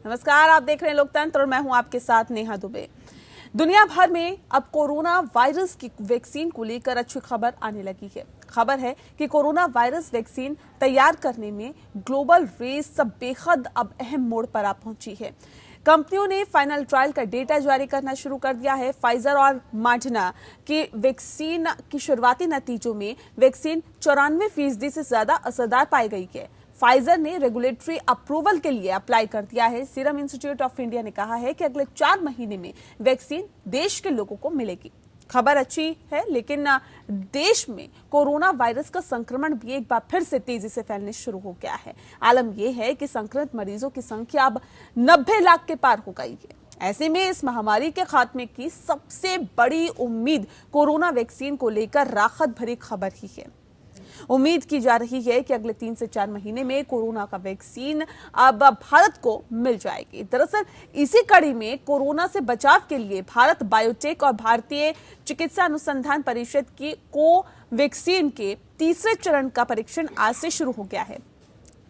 नमस्कार, आप देख रहे हैं लोकतंत्र और मैं हूं आपके साथ नेहा दुबे। दुनिया भर में अब कोरोना वायरस की वैक्सीन को लेकर अच्छी खबर आने लगी है। खबर है कि कोरोना वायरस वैक्सीन तैयार करने में ग्लोबल रेस बेहद अब अहम मोड़ पर आ पहुंची है। कंपनियों ने फाइनल ट्रायल का डेटा जारी करना शुरू कर दिया है। फाइजर और मॉडर्ना की वैक्सीन की शुरुआती नतीजों में वैक्सीन 94% से ज्यादा असरदार पाई गई है। फाइजर ने रेगुलेटरी अप्रूवल के लिए अप्लाई कर दिया है। सीरम इंस्टीट्यूट ऑफ इंडिया ने कहा है कि अगले 4 महीने में वैक्सीन देश के लोगों को मिलेगी। खबर अच्छी है, लेकिन देश में कोरोना वायरस का संक्रमण भी एक बार फिर से तेजी से फैलने शुरू हो गया है। आलम यह है कि संक्रमित मरीजों की संख्या अब 90 लाख के पार हो गई है। ऐसे में इस महामारी के खात्मे की सबसे बड़ी उम्मीद कोरोना वैक्सीन को लेकर राहत भरी खबर ही है। उम्मीद की जा रही है कि अगले 3 से 4 महीने में कोरोना का वैक्सीन अब भारत को मिल जाएगी। दरअसल इसी कड़ी में कोरोना से बचाव के लिए भारत बायोटेक और भारतीय चिकित्सा अनुसंधान परिषद की कोवैक्सीन के तीसरे चरण का परीक्षण आज से शुरू हो गया है,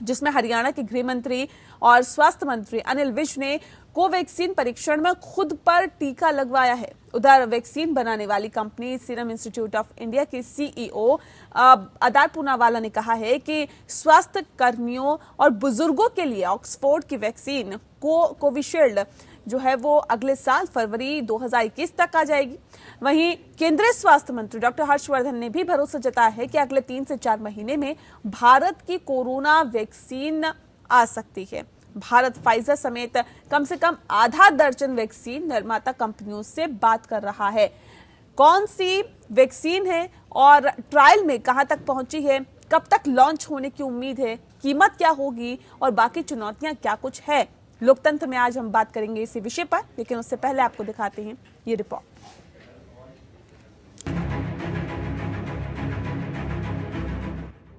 जिसमें हरियाणा के गृह मंत्री और स्वास्थ्य मंत्री अनिल विज ने कोवैक्सीन परीक्षण में खुद पर टीका लगवाया है। उधर वैक्सीन बनाने वाली company serum institute of India के सीईओ अदार पूनावाला ने कहा है कि स्वास्थ्य कर्मियों और बुजुर्गों के लिए ऑक्सफोर्ड की वैक्सीन कोविशील्ड जो है वो अगले साल फरवरी 2021 तक आ जाएगी। वहीं केंद्रीय स्वास्थ्य मंत्री डॉक्टर हर्षवर्धन ने भी भरोसा जताया है कि अगले 3 से 4 महीने में भारत की कोरोना वैक्सीन आ सकती है। भारत फाइजर समेत कम से कम आधा दर्जन वैक्सीन निर्माता कंपनियों से बात कर रहा है। कौन सी वैक्सीन है और ट्रायल में कहां तक पहुंची है, कब तक लॉन्च होने की उम्मीद है, कीमत क्या होगी और बाकी चुनौतियां क्या कुछ है, लोकतंत्र में आज हम बात करेंगे इसी विषय पर। लेकिन उससे पहले आपको दिखाते हैं ये रिपोर्ट।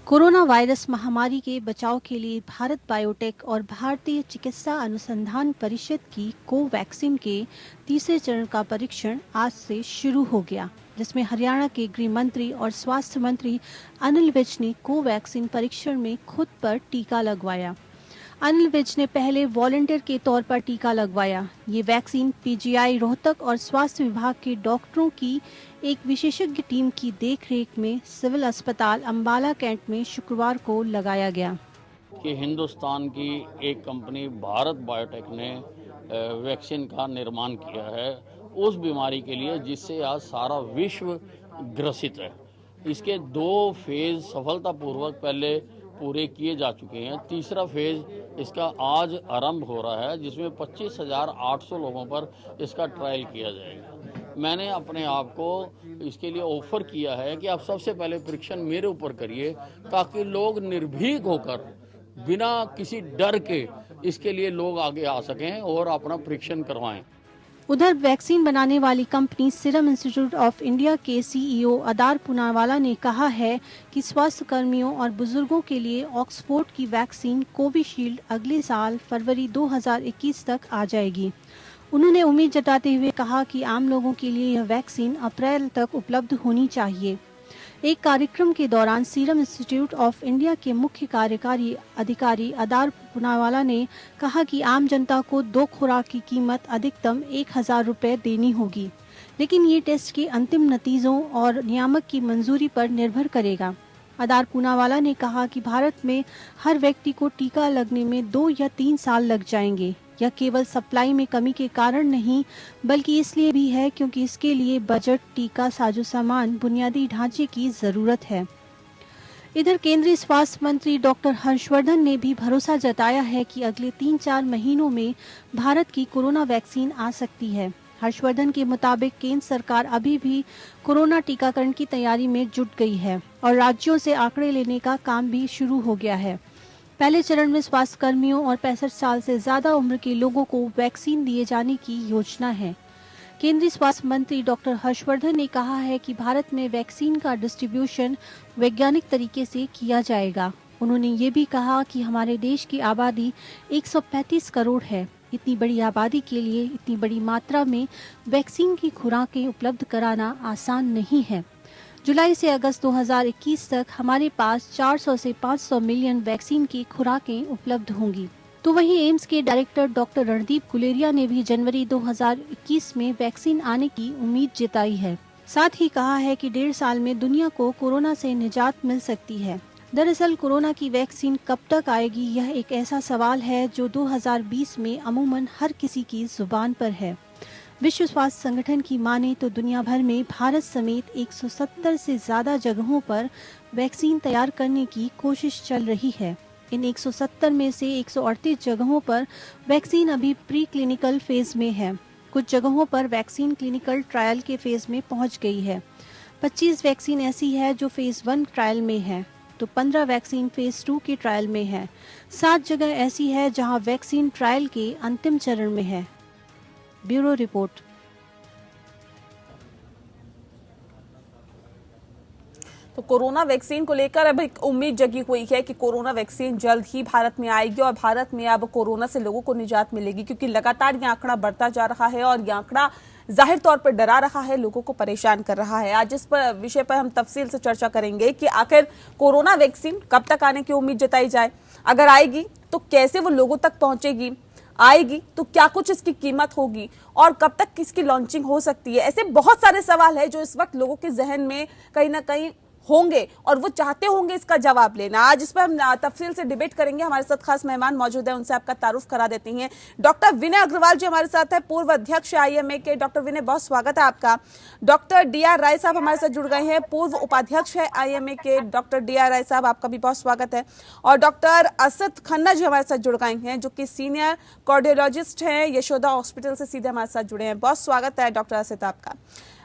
कोरोना वायरस महामारी के बचाव के लिए भारत बायोटेक और भारतीय चिकित्सा अनुसंधान परिषद की कोवैक्सीन के तीसरे चरण का परीक्षण आज से शुरू हो गया, जिसमें हरियाणा के गृह मंत्री और स्वास्थ्य मंत्री अनिल विज ने कोवैक्सीन परीक्षण में खुद पर टीका लगवाया। अनिल विज ने पहले वॉलंटियर के तौर पर टीका लगवाया। ये वैक्सीन पीजीआई रोहतक और स्वास्थ्य विभाग के डॉक्टरों की एक विशेषज्ञ टीम की देखरेख में सिविल अस्पताल अंबाला कैंट में शुक्रवार को लगाया गया। कि हिंदुस्तान की एक कंपनी भारत बायोटेक ने वैक्सीन का निर्माण किया है उस बीमारी के लिए जिससे आज सारा विश्व ग्रसित है। इसके 2 फेज सफलतापूर्वक पहले पूरे किए जा चुके हैं। तीसरा फेज इसका आज आरंभ हो रहा है, जिसमें 25,800 लोगों पर इसका ट्रायल किया जाएगा। मैंने अपने आप को इसके लिए ऑफर किया है कि आप सबसे पहले परीक्षण मेरे ऊपर करिए, ताकि लोग निर्भीक होकर बिना किसी डर के इसके लिए लोग आगे आ सकें और अपना परीक्षण करवाएं। उधर वैक्सीन बनाने वाली company serum institute of India के सीईओ अदार पूनावाला ने कहा है कि स्वास्थ्य कर्मियों और बुजुर्गों के लिए ऑक्सफोर्ड की वैक्सीन कोविशील्ड अगले साल फरवरी 2021 तक आ जाएगी। उन्होंने उम्मीद जताते हुए कहा कि आम लोगों के लिए यह वैक्सीन अप्रैल तक उपलब्ध होनी चाहिए। एक कार्यक्रम के दौरान सीरम इंस्टीट्यूट ऑफ इंडिया के मुख्य कार्यकारी अधिकारी अदार पूनावाला ने कहा कि आम जनता को 2 खुराक की कीमत अधिकतम 1,000 रुपये देनी होगी, लेकिन ये टेस्ट के अंतिम नतीजों और नियामक की मंजूरी पर निर्भर करेगा। अदार पूनावाला ने कहा कि भारत में हर व्यक्ति को टीका लगने में 2 या 3 साल लग जाएंगे। यह केवल सप्लाई में कमी के कारण नहीं, बल्कि इसलिए भी है क्योंकि इसके लिए बजट, टीका, साजो सामान, बुनियादी ढांचे की जरूरत है। इधर केंद्रीय स्वास्थ्य मंत्री डॉक्टर हर्षवर्धन ने भी भरोसा जताया है कि अगले 3-4 महीनों में भारत की कोरोना वैक्सीन आ सकती है। हर्षवर्धन के मुताबिक केंद्र सरकार अभी भी कोरोना टीकाकरण की तैयारी में जुट गई है और राज्यों से आंकड़े लेने का काम भी शुरू हो गया है। पहले चरण में स्वास्थ्य कर्मियों और 65 साल से ज्यादा उम्र के लोगों को वैक्सीन दिए जाने की योजना है। केंद्रीय स्वास्थ्य मंत्री डॉक्टर हर्षवर्धन ने कहा है कि भारत में वैक्सीन का डिस्ट्रीब्यूशन वैज्ञानिक तरीके से किया जाएगा। उन्होंने ये भी कहा कि हमारे देश की आबादी 135 करोड़ है। इतनी बड़ी आबादी के लिए इतनी बड़ी मात्रा में वैक्सीन की खुराकें उपलब्ध कराना आसान नहीं है। जुलाई से अगस्त 2021 तक हमारे पास 400 से 500 मिलियन वैक्सीन की खुराकें उपलब्ध होंगी। तो वहीं एम्स के डायरेक्टर डॉक्टर रणदीप गुलेरिया ने भी जनवरी 2021 में वैक्सीन आने की उम्मीद जताई है। साथ ही कहा है कि 1.5 साल में दुनिया को कोरोना से निजात मिल सकती है। दरअसल कोरोना की वैक्सीन कब तक आएगी, यह एक ऐसा सवाल है जो 2020 में अमूमन हर किसी की जुबान पर है। विश्व स्वास्थ्य संगठन की माने तो दुनिया भर में भारत समेत 170 से ज्यादा जगहों पर वैक्सीन तैयार करने की कोशिश चल रही है। इन 170 में से 138 जगहों पर वैक्सीन अभी प्री क्लिनिकल फेज में है। कुछ जगहों पर वैक्सीन क्लिनिकल ट्रायल के फेज में पहुंच गई है। 25 वैक्सीन ऐसी है जो फेज 1 ट्रायल में है, तो 15 वैक्सीन फेज 2 के ट्रायल में है। 7 जगह ऐसी है जहां वैक्सीन ट्रायल के अंतिम चरण में है। Bureau report. तो कोरोना वैक्सीन को लेकर अब एक उम्मीद जगी हुई है कि कोरोना वैक्सीन जल्द ही भारत में आएगी और भारत में अब कोरोना से लोगों को निजात मिलेगी, क्योंकि लगातार ये आंकड़ा बढ़ता जा रहा है और ये आंकड़ा जाहिर तौर पर डरा रहा है, लोगों को परेशान कर रहा है। आज इस पर विषय पर हम तफसील से चर्चा करेंगे कि आखिर कोरोना वैक्सीन कब तक आने की उम्मीद जताई जाए, अगर आएगी तो कैसे वो लोगों तक पहुंचेगी, आएगी तो क्या कुछ इसकी कीमत होगी और कब तक इसकी लॉन्चिंग हो सकती है। ऐसे बहुत सारे सवाल है जो इस वक्त लोगों के जहन में कहीं ना कहीं होंगे और वो चाहते होंगे इसका जवाब लेना। आज इस पर हम तफसील से डिबेट करेंगे। हमारे साथ खास मेहमान मौजूद है, उनसे आपका तारुफ करा देती हैं। डॉक्टर विनय अग्रवाल जी हमारे साथ है, पूर्व अध्यक्ष आईएमए के। डॉक्टर विनय, बहुत स्वागत है आपका। डॉक्टर डीआर राय साहब हमारे साथ जुड़ गए हैं, पूर्व उपाध्यक्ष है आईएमए के। डॉक्टर डीआर राय साहब, आपका भी बहुत स्वागत है। और डॉक्टर असद खन्ना जी हमारे साथ जुड़ गए हैं, जो कि सीनियर कार्डियोलॉजिस्ट हैं, यशोदा हॉस्पिटल से सीधे हमारे साथ जुड़े हैं। बहुत स्वागत है डॉक्टर असद आपका।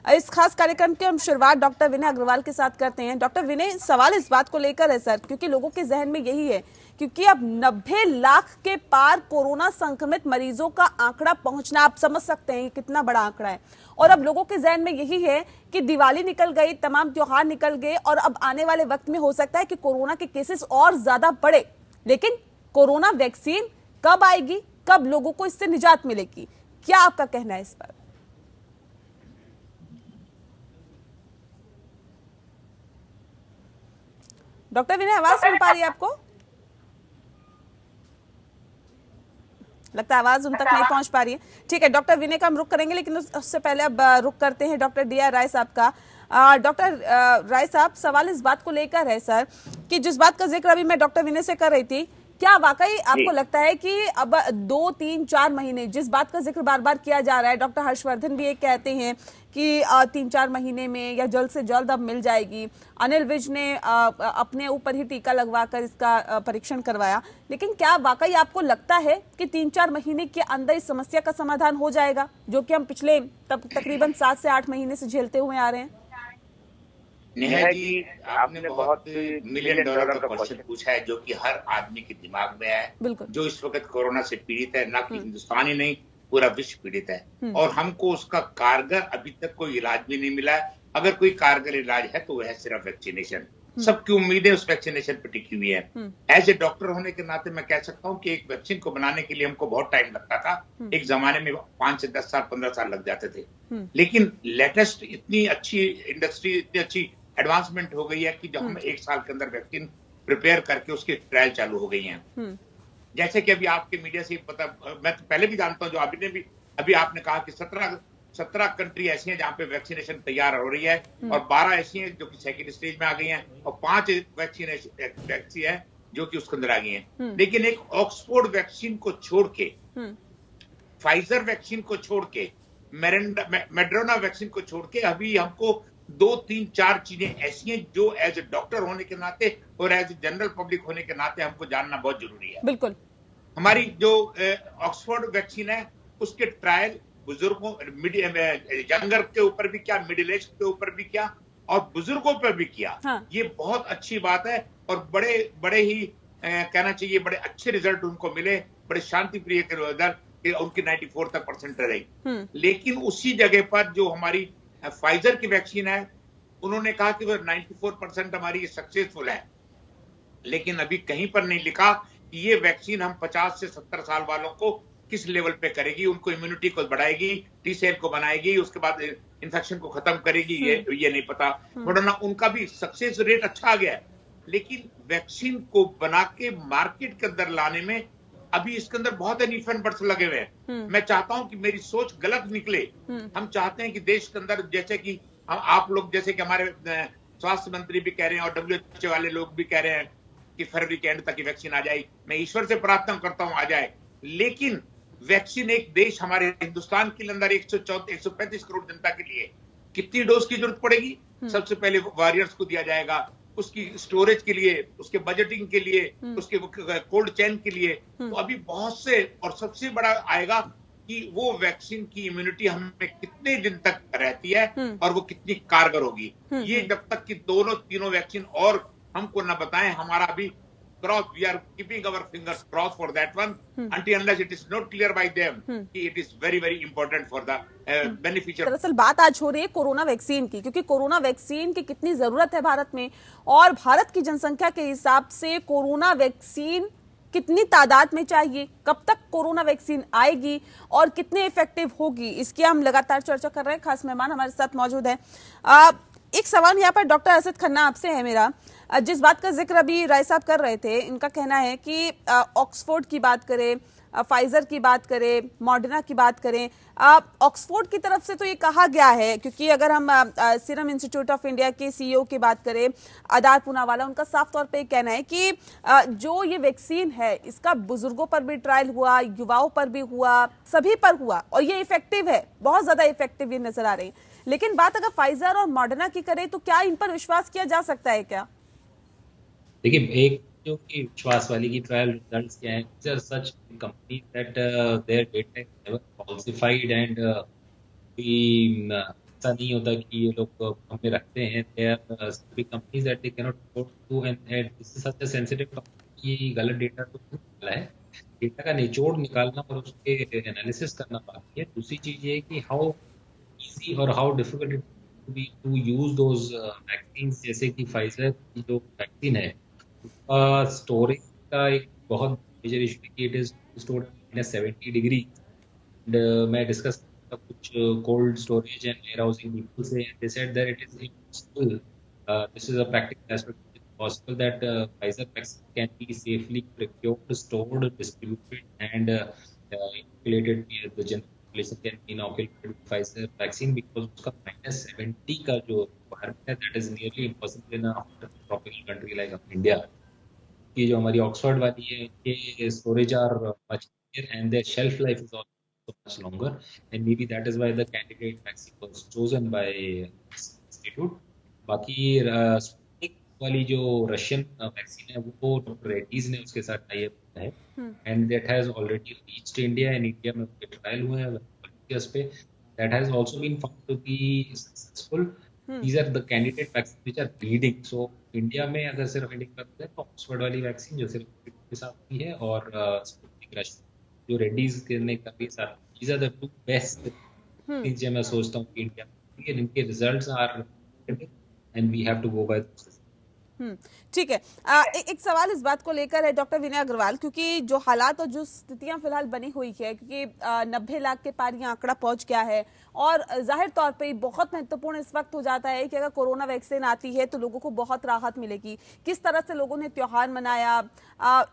इस खास कार्यक्रम की हम शुरुआत डॉक्टर विनय अग्रवाल के साथ करते हैं। डॉक्टर विनय, सवाल इस बात को लेकर है सर, क्योंकि लोगों के जहन में यही है, क्योंकि अब 90 लाख के पार कोरोना संक्रमित मरीजों का आंकड़ा पहुंचना, आप समझ सकते हैं कितना बड़ा आंकड़ा है। और अब लोगों के जहन में यही है कि दिवाली निकल गई, तमाम त्योहार निकल गए और अब आने वाले वक्त में हो सकता है कि कोरोना के केसेस और ज्यादा बढ़े। लेकिन कोरोना वैक्सीन कब आएगी, कब लोगों को इससे निजात मिलेगी, क्या आपका कहना है इस पर? डॉक्टर विनय, आवाज सुन पा रही है आपको? लगता है आवाज उन तक नहीं पहुंच पा रही है। ठीक है, डॉक्टर विनय का हम रुख करेंगे, लेकिन उससे पहले अब रुख करते हैं डॉक्टर डीआर राय साहब का। डॉक्टर राय साहब, सवाल इस बात को लेकर है सर कि जिस बात का जिक्र अभी मैं डॉक्टर विनय से कर रही थी, क्या वाकई आपको लगता है कि अब 2, 3, 4 महीने, जिस बात का जिक्र बार बार किया जा रहा है, डॉक्टर हर्षवर्धन भी ये कहते हैं कि 3-4 महीने में या जल्द से जल्द अब मिल जाएगी। अनिल विज ने अपने ऊपर ही टीका लगवाकर इसका परीक्षण करवाया, लेकिन क्या वाकई आपको लगता है कि 3-4 महीने के अंदर इस समस्या का समाधान हो जाएगा, जो कि हम पिछले तकरीबन 7 से 8 महीने से झेलते हुए आ रहे हैं? नेहा जी, आपने बहुत $1 मिलियन का क्वेश्चन पूछा है, जो कि हर आदमी के दिमाग में है, जो इस वक्त कोरोना से पीड़ित है। ना कि हिंदुस्तान ही नहीं, पूरा विश्व पीड़ित है और हमको उसका कारगर अभी तक कोई इलाज भी नहीं मिला है। अगर कोई कारगर इलाज है तो वह है सिर्फ वैक्सीनेशन। सबकी उम्मीदें उस वैक्सीनेशन पर टिकी हुई है। एज ए डॉक्टर होने के नाते मैं कह सकता हूँ कि एक वैक्सीन को बनाने के लिए हमको बहुत टाइम लगता था। एक जमाने में 5 से 10 साल 15 साल लग जाते थे, लेकिन लेटेस्ट इतनी अच्छी इंडस्ट्री, इतनी अच्छी एडवांसमेंट हो गई है कि जो हम 1 साल के अंदर वैक्सीन प्रिपेयर करके उसकी ट्रायल चालू हो गई हैं। जैसे कि अभी आपके मीडिया से पता, मैं तो पहले भी जानता हूं, जो अभी आपने कहा कि 17 कंट्री ऐसी हैं जहां पे वैक्सीनेशन तैयार हो रही है और 12 ऐसी हैं जो कि सेकंड स्टेज में आ गई हैं और 5 वैक्सीन है जो कि उसके अंदर आ गई हैं। लेकिन एक ऑक्सफोर्ड वैक्सीन को छोड़ के, फाइजर वैक्सीन को छोड़ के, मेडरोना वैक्सीन को छोड़ के अभी हमको 2, 3, 4 चीजें ऐसी हैं जो एज ए डॉक्टर होने के नाते और एज ए जनरल पब्लिक होने के नाते हमको जानना बहुत जरूरी है। बिल्कुल। हमारी जो ऑक्सफोर्ड वैक्सीन है उसके ट्रायल बुजुर्गों, यंगर के ऊपर भी किया, मिडिल एज के ऊपर भी किया और बुजुर्गों पर भी किया। हाँ। ये बहुत अच्छी बात है और बड़े ही कहना चाहिए बड़े अच्छे रिजल्ट उनको मिले, बड़े शांति प्रिय के उनकी 94 तक % रही। लेकिन उसी जगह पर जो हमारी फाइजर की वैक्सीन है, उन्होंने कहा कि वो 94% हमारी सक्सेसफुल है, लेकिन अभी कहीं पर नहीं लिखा कि ये वैक्सीन हम 50 से 70 साल वालों को किस लेवल पे करेगी, उनको इम्यूनिटी को बढ़ाएगी, टी सेल को बनाएगी, उसके बाद इन्फेक्शन को खत्म करेगी, ये नहीं पता। वरना उनका भी सक्सेस रेट अच्छा आ गया है, लेकिन वैक्सीन को बना के मार्केट के अंदर लाने में अभी इसके अंदर बहुत लीफ एंड बर्ड्स लगे हुए हैं। मैं चाहता हूं कि मेरी सोच गलत निकले। हम चाहते हैं कि देश के अंदर, जैसे कि आप लोग, जैसे कि हमारे स्वास्थ्य मंत्री भी कह रहे हैं और WHO वाले लोग भी कह रहे हैं कि फरवरी के एंड तक वैक्सीन आ जाए। मैं ईश्वर से प्रार्थना करता हूं आ जाए, लेकिन वैक्सीन एक देश, हमारे हिंदुस्तान के अंदर 135 करोड़ जनता के लिए कितनी डोज की जरूरत पड़ेगी? सबसे पहले वॉरियर्स को दिया जाएगा, उसकी स्टोरेज के लिए, उसके बजटिंग के लिए, उसके कोल्ड चेन के लिए। तो अभी बहुत से, और सबसे बड़ा आएगा कि वो वैक्सीन की इम्यूनिटी हमें कितने दिन तक रहती है और वो कितनी कारगर होगी। ये जब तक कि दोनों तीनों वैक्सीन और हमको न बताएं, हमारा अभी cross, we are keeping our fingers cross for that one until unless it is not clear by them कि it is very very important for the beneficiary। दरअसल बात आज हो रही है कोरोना वैक्सीन की, क्योंकि कोरोना वैक्सीन की कितनी जरूरत है भारत में, और भारत की जनसंख्या के हिसाब से कोरोना वैक्सीन कितनी तादाद में चाहिए, कब तक कोरोना वैक्सीन आएगी और कितने इफेक्टिव होगी, इसकी हम लगातार चर्चा कर रहे हैं। खास मेहमान हमारे साथ मौजूद है। एक सवाल यहाँ पर डॉक्टर असद खन्ना आपसे है मेरा, जिस बात का जिक्र अभी राय साहब कर रहे थे, इनका कहना है कि ऑक्सफोर्ड की बात करें, फाइजर की बात करें, मॉडर्ना की बात करें, ऑक्सफोर्ड की तरफ से तो ये कहा गया है, क्योंकि अगर हम सीरम इंस्टीट्यूट ऑफ इंडिया के CEO की बात करें आदार पूनावाला, उनका साफ तौर पे कहना है कि जो ये वैक्सीन है इसका बुजुर्गों पर भी ट्रायल हुआ, युवाओं पर भी हुआ, सभी पर हुआ, और ये इफेक्टिव है, बहुत ज्यादा इफेक्टिव ये नजर आ रही है। लेकिन बात अगर फाइजर और मॉडर्ना की करें तो क्या इन पर विश्वास किया जा सकता है क्या? देखिए, एक जो कि विश्वास वाली की ट्रायल रिजल्ट्स क्या हैं, these are such companies that their data is never falsified and ऐसा नहीं होता कि ये लोग हमें रखते हैं। they are big companies that they cannot afford to, and this is such a sensitive topic कि गलत डेटा तो निकाला है, डेटा का निचोड़ निकालना और उसके एनालिसिस करना बाकी है। दूसरी चीज ये कि हाउ इजी और how difficult it be to use those vaccine, जैसे कि फाइजर की जो वैक्सीन है स्टोरेज का एक बहुत मेजर इशू है कि इट इज स्टोर्ड -70 डिग्री। मैं डिस्कस करता कुछ cold storage and warehousing people से, they said that it is impossible, this is a practical aspect, it is possible that Pfizer vaccine can be safely procured, stored, distributed and inoculated, the general population can be inoculated with Pfizer vaccine, because उसका -70 का जो requirement है, that is nearly impossible in a tropical country like India। ये जो हमारी Oxford वाली है, ये storage are much higher and their shelf life is also much longer, and maybe that is why the candidate vaccine was chosen by institute। बाकी Sputnik वाली जो Russian vaccine है वो डॉक्टर रेड्डीज ने उसके साथ टाई अप है, and that has already reached India, and India में उसके ट्रायल हुए हैं volunteers पे, that has also been found to be successful। These are the candidate vaccines which are leading। So India में अगर सिर्फ इंडिया करते हैं तो ऑक्सफोर्ड वाली वैक्सीन जो सिर्फ के साथ की है, और स्पुतनिक रशियन जो रेड्डीज के करके साथ, these are the two best things जो मैं सोचता हूँ कि इंडिया में इनके results are and we have to go by those। ठीक है। एक सवाल इस बात को लेकर है डॉक्टर विनय अग्रवाल, क्योंकि जो हालात और जो स्थितियां फिलहाल बनी हुई है, क्योंकि 90 लाख के पार ये आंकड़ा पहुंच गया है, और जाहिर तौर पे बहुत महत्वपूर्ण इस वक्त हो जाता है कि अगर कोरोना वैक्सीन आती है तो लोगों को बहुत राहत मिलेगी। किस तरह से लोगों ने त्योहार मनाया,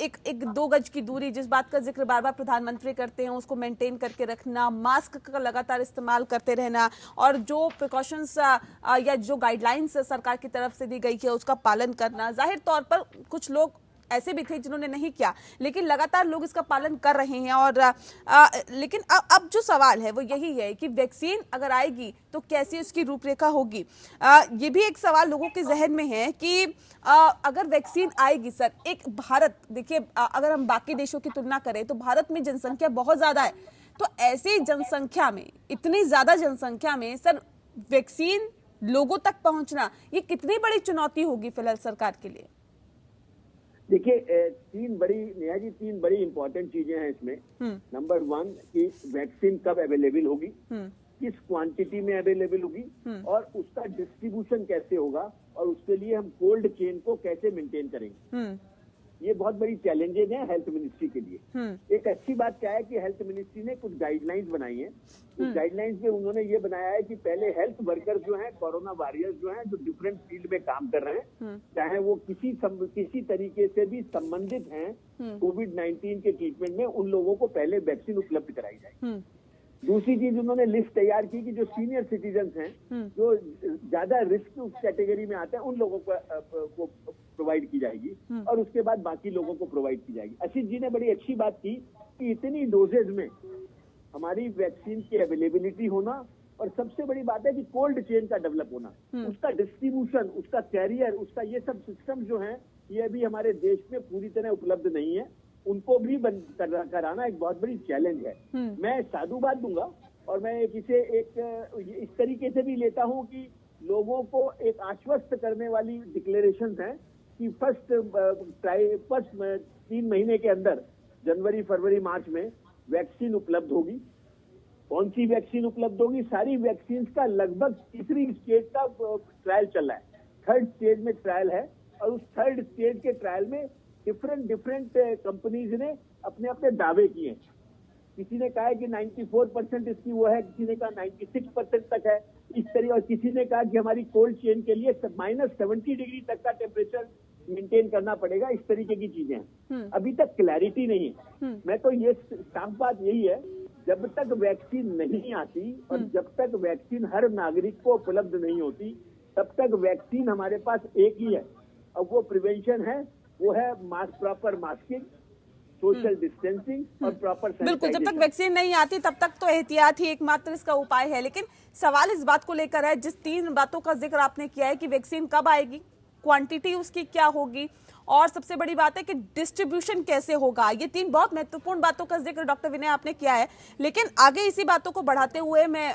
एक 2 गज की दूरी, जिस बात का जिक्र बार बार प्रधानमंत्री करते हैं, उसको मेंटेन करके रखना, मास्क का लगातार इस्तेमाल करते रहना, और जो प्रिकॉशंस या जो गाइडलाइंस सरकार की तरफ से दी गई है उसका पालन करना। जाहिर तौर पर कुछ लोग ऐसे भी थे जिन्होंने नहीं किया, लेकिन लगातार लोग इसका पालन कर रहे हैं। और लेकिन अब जो सवाल है वो यही है कि वैक्सीन अगर आएगी तो कैसी उसकी रूपरेखा होगी। ये भी एक सवाल लोगों के जहन में है कि अगर वैक्सीन आएगी सर, एक भारत, देखिए अगर हम बाकी देशों की तुलना करें तो भारत में जनसंख्या बहुत ज्यादा है, तो ऐसी जनसंख्या में, इतनी ज्यादा जनसंख्या में सर वैक्सीन लोगों तक पहुंचना, ये कितनी बड़ी चुनौती होगी फिलहाल सरकार के लिए? देखिए, 3 बड़ी इंपॉर्टेंट चीजें हैं इसमें। नंबर 1 कि वैक्सीन कब अवेलेबल होगी, किस क्वांटिटी में अवेलेबल होगी, और उसका डिस्ट्रीब्यूशन कैसे होगा, और उसके लिए हम कोल्ड चेन को कैसे मेंटेन करेंगे। ये बहुत बड़ी चैलेंजेस हैं हेल्थ मिनिस्ट्री के लिए। एक अच्छी बात क्या है कि हेल्थ मिनिस्ट्री ने कुछ गाइडलाइंस बनाई हैं। उस गाइडलाइंस में उन्होंने ये बनाया है कि पहले हेल्थ वर्कर्स जो हैं, कोरोना वॉरियर्स जो हैं, जो डिफरेंट फील्ड में काम कर रहे हैं, चाहे वो किसी तरीके से भी संबंधित हैं कोविड-19 के ट्रीटमेंट में, उन लोगों को पहले वैक्सीन उपलब्ध कराई जाए। दूसरी चीज उन्होंने लिस्ट तैयार की कि जो सीनियर सिटीजन हैं, जो ज्यादा रिस्क उस कैटेगरी में आते हैं, उन लोगों को प्रोवाइड की जाएगी और उसके बाद बाकी लोगों को प्रोवाइड की जाएगी। आशीष जी ने बड़ी अच्छी बात की कि इतनी डोजेज में हमारी वैक्सीन की अवेलेबिलिटी होना, और सबसे बड़ी बात है कि कोल्ड चेन का डेवलप होना, उसका डिस्ट्रीब्यूशन, उसका कैरियर, उसका ये सब सिस्टम जो है, ये अभी हमारे देश में पूरी तरह उपलब्ध नहीं है। उनको भी कराना एक बहुत बड़ी चैलेंज है। मैं साधुवाद दूंगा और मैं इसे इस तरीके से भी लेता हूं कि लोगों को एक आश्वस्त करने वाली डिक्लेरेशंस हैं कि फर्स्ट 3 महीने के अंदर, जनवरी, फरवरी, मार्च में वैक्सीन उपलब्ध होगी। कौन सी वैक्सीन उपलब्ध होगी? सारी वैक्सीन का लगभग तीसरी स्टेज का ट्रायल चल रहा है, 3rd स्टेज में ट्रायल है, और उस 3rd स्टेज के ट्रायल में डिफरेंट कंपनीज ने अपने अपने दावे किए। किसी ने कहा है कि 94% इसकी वो है, किसी ने कहा 96% तक है, इस तरह, और किसी ने कहा कि हमारी कोल्ड चेन के लिए -70 डिग्री तक का टेम्परेचर मेंटेन करना पड़ेगा। इस तरीके की चीजें हैं, अभी तक क्लैरिटी नहीं है। मैं तो ये साफ बात यही है, जब तक वैक्सीन नहीं आती और जब तक वैक्सीन हर नागरिक को उपलब्ध नहीं होती, तब तक वैक्सीन हमारे पास एक ही है, और वो प्रिवेंशन है, वो है प्रॉपर मास्किंग, सोशल डिस्टेंसिंग और प्रॉपर सैनिटाइजेशन। बिल्कुल, जब तक वैक्सीन नहीं आती तब तक तो एहतियात ही एकमात्र इसका उपाय है। लेकिन सवाल इस बात को लेकर है, जिस 3 बातों का जिक्र आपने किया है कि वैक्सीन कब आएगी, क्वांटिटी उसकी क्या होगी, और सबसे बड़ी बात है कि डिस्ट्रीब्यूशन कैसे होगा, ये 3 बहुत महत्वपूर्ण बातों का जिक्र डॉक्टर विनय आपने किया है। लेकिन आगे इसी बातों को बढ़ाते हुए मैं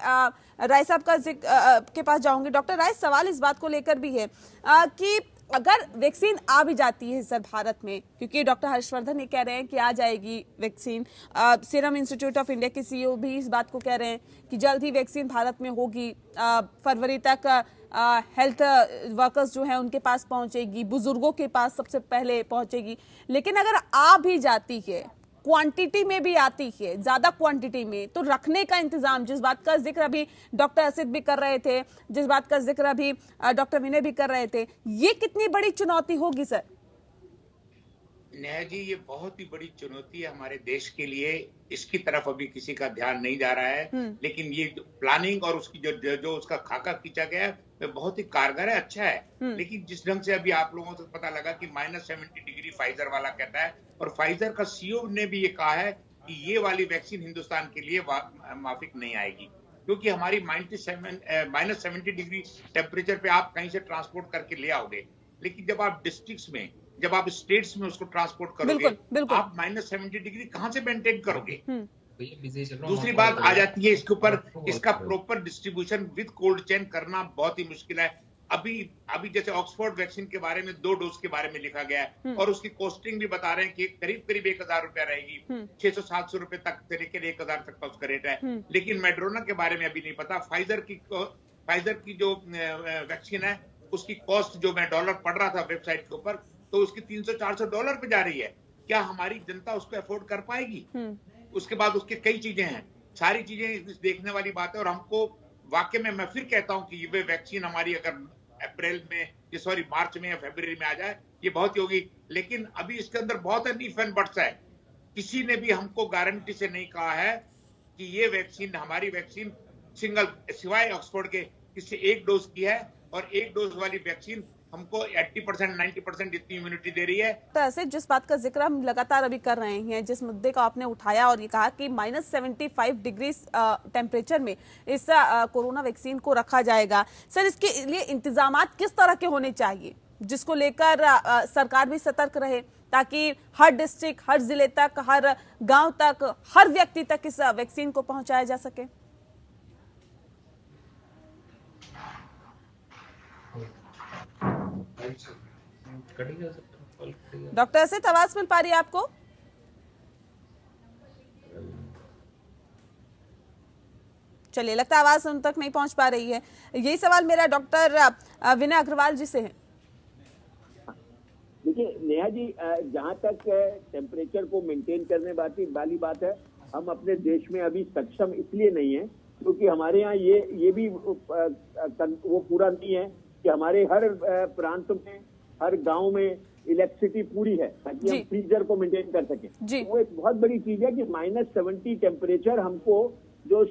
राय साहब का के पास जाऊंगी। डॉक्टर राय, सवाल इस बात को लेकर भी है कि अगर वैक्सीन आ भी जाती है सर भारत में, क्योंकि डॉक्टर हर्षवर्धन ये कह रहे हैं कि आ जाएगी vaccine, serum institute of India के सीईओ भी इस बात को कह रहे हैं कि जल्द ही वैक्सीन भारत में होगी, फरवरी तक हेल्थ वर्कर्स जो हैं उनके पास पहुंचेगी, बुजुर्गों के पास सबसे पहले पहुंचेगी। लेकिन अगर आ भी जाती है, क्वांटिटी में भी आती है, ज्यादा क्वांटिटी में, तो रखने का इंतजाम, जिस बात का जिक्र अभी डॉक्टर असित भी कर रहे थे, जिस बात का जिक्र अभी डॉक्टर विनय भी कर रहे थे, ये कितनी बड़ी चुनौती होगी सर? नेहा जी, ये बहुत ही बड़ी चुनौती है हमारे देश के लिए। इसकी तरफ अभी किसी का ध्यान नहीं जा रहा है, लेकिन ये प्लानिंग और उसकी जो उसका खाका खींचा गया है, वो बहुत ही कारगर है, अच्छा है। लेकिन जिस ढंग से अभी आप लोगों को पता लगा कि -70 डिग्री फाइजर वाला कहता है, और फाइजर का सीईओ ने भी ये कहा है कि ये वाली वैक्सीन हिंदुस्तान के लिए माफिक नहीं आएगी, क्योंकि हमारी -70 डिग्री टेम्परेचर पे आप कहीं से ट्रांसपोर्ट करके ले आओगे, लेकिन जब आप डिस्ट्रिक्ट्स में, जब आप स्टेट्स में उसको ट्रांसपोर्ट करोगे, बिल्कुल। आप -70 डिग्री कहां से मेंटेन करोगे? दूसरी बात आ जाती है इसके ऊपर, इसका proper distribution with cold chain करना बहुत ही मुश्किल है। अभी जैसे ऑक्सफोर्ड वैक्सीन के बारे में 2 डोज के बारे में लिखा गया है, और उसकी कॉस्टिंग भी बता रहे हैं कि करीब 1000 रुपया रहेगी, 600-700 रुपए तक से लेकर 1000 तक का उसका रेट है। लेकिन मेड्रोना के बारे में अभी नहीं पता। फाइजर की जो वैक्सीन है, उसकी कॉस्ट जो मैं डॉलर पढ़ रहा था वेबसाइट के ऊपर, तो उसकी $300-400 पे जा रही है। क्या हमारी जनता उसको अफोर्ड कर पाएगी? उसके बाद उसके कई चीजें हैं, सारी चीजें देखने वाली बात है। और हमको वाकई में, मैं फिर कहता हूं कि ये वैक्सीन हमारी अगर मार्च में या फरवरी में आ जाए, ये बहुत ही होगी। लेकिन अभी इसके अंदर बहुत इफ एंड बट्स है। किसी ने भी हमको गारंटी से नहीं कहा है कि ये वैक्सीन, हमारी वैक्सीन सिंगल, सिवाय ऑक्सफोर्ड के, किसी 1 डोज की है, और 1 डोज वाली वैक्सीन हमको 80% 90% इतनी इम्यूनिटी दे रही है। तो ऐसे जिस बात का जिक्र हम लगातार अभी कर रहे हैं, जिस मुद्दे को आपने उठाया और ये कहा कि -75 डिग्री टेम्परेचर में इस कोरोना वैक्सीन को रखा जाएगा, सर इसके लिए इंतजामात किस तरह के होने चाहिए, जिसको लेकर सरकार भी सतर्क रहे, ताकि हर डिस्ट्रिक्ट, हर जिले तक, हर गांव तक, हर व्यक्ति तक इस वैक्सीन को पहुंचाया जा सके? डॉक्टर असित, आवाज मिल पा रही है आपको? चलिए, लगता है आवाज उन तक नहीं पहुंच पा रही है। यही सवाल मेरा डॉक्टर विनय अग्रवाल जी से है। देखिए नेहा जी, जहाँ तक टेम्परेचर को मेंटेन करने वाली बात है, हम अपने देश में अभी सक्षम इसलिए नहीं है क्योंकि हमारे यहाँ ये भी वो पूरा नहीं है कि हमारे हर प्रांत में, हर गांव में इलेक्ट्रिसिटी पूरी है ताकि हम फ्रीजर को मेंटेन कर सकें। वो एक बहुत बड़ी चीज है कि -70 टेम्परेचर हमको जो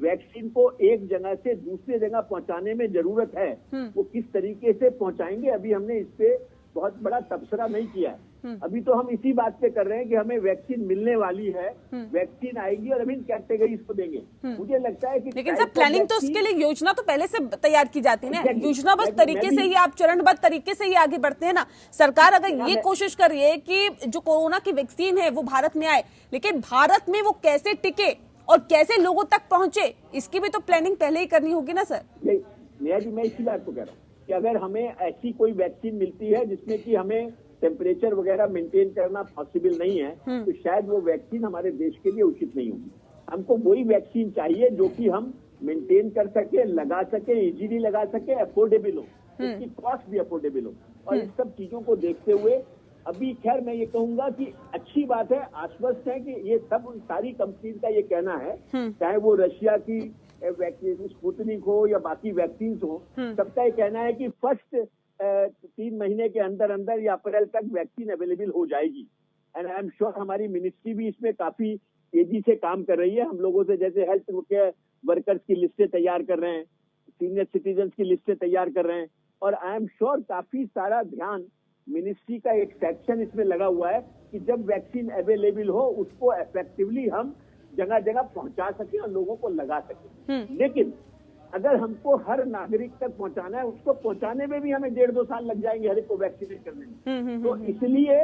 वैक्सीन को एक जगह से दूसरे जगह पहुंचाने में जरूरत है, वो किस तरीके से पहुंचाएंगे, अभी हमने इस पे बहुत बड़ा तबसरा नहीं किया है। अभी तो हम इसी बात पे कर रहे हैं कि हमें वैक्सीन मिलने वाली है, वैक्सीन आएगी और हम इन कैटेगरीज को देंगे। मुझे लगता है कि लेकिन सर प्लानिंग तो उसके लिए योजना तो पहले से तैयार की जाती है ना, योजनाबद्ध तरीके से ही आप चरणबद्ध तरीके से ही आगे बढ़ते हैं ना। सरकार अगर ये कोशिश कर रही है कि जो कोरोना की वैक्सीन है वो भारत में आए, लेकिन भारत में वो कैसे टिके और कैसे लोगों तक पहुंचे, इसकी भी तो प्लानिंग पहले ही करनी होगी ना सर। नेहा जी, मैं इसी बात को कह रहा हूँ कि अगर हमें ऐसी कोई वैक्सीन मिलती है जिसमें कि हमें टेम्परेचर वगैरह मेंटेन करना पॉसिबल नहीं है, तो शायद वो वैक्सीन हमारे देश के लिए उचित नहीं होगी। हमको वही वैक्सीन चाहिए जो कि हम मेंटेन कर सके, लगा सके, इजीली लगा सके, अफोर्डेबल हो, उसकी कॉस्ट भी अफोर्डेबल हो। और इस सब चीजों को देखते हुए अभी खैर मैं ये कहूंगा कि अच्छी बात है, आश्वस्त है कि ये सब सारी कंपनी का ये कहना है, चाहे वो रशिया की वैक्सीन स्पुतनिक हो या बाकी वैक्सीन हो, सबका ये कहना है कि फर्स्ट 3 महीने के अंदर अंदर या अप्रैल तक वैक्सीन अवेलेबल हो जाएगी। एंड आई एम श्योर हमारी मिनिस्ट्री भी इसमें काफी तेजी से काम कर रही है। हम लोगों से जैसे हेल्थ केयर वर्कर्स की लिस्टें तैयार कर रहे हैं, सीनियर सिटीजन की लिस्टें तैयार कर रहे हैं, और आई एम श्योर काफी सारा ध्यान मिनिस्ट्री का एक सेक्शन इसमें लगा हुआ है कि जब वैक्सीन अवेलेबल हो उसको इफेक्टिवली हम जगह जगह पहुंचा सके और लोगों को लगा सके। लेकिन अगर हमको हर नागरिक तक पहुंचाना है, उसको पहुंचाने में भी हमें 1.5-2 साल लग जाएंगे हर एक को वैक्सीनेट करने में। तो इसलिए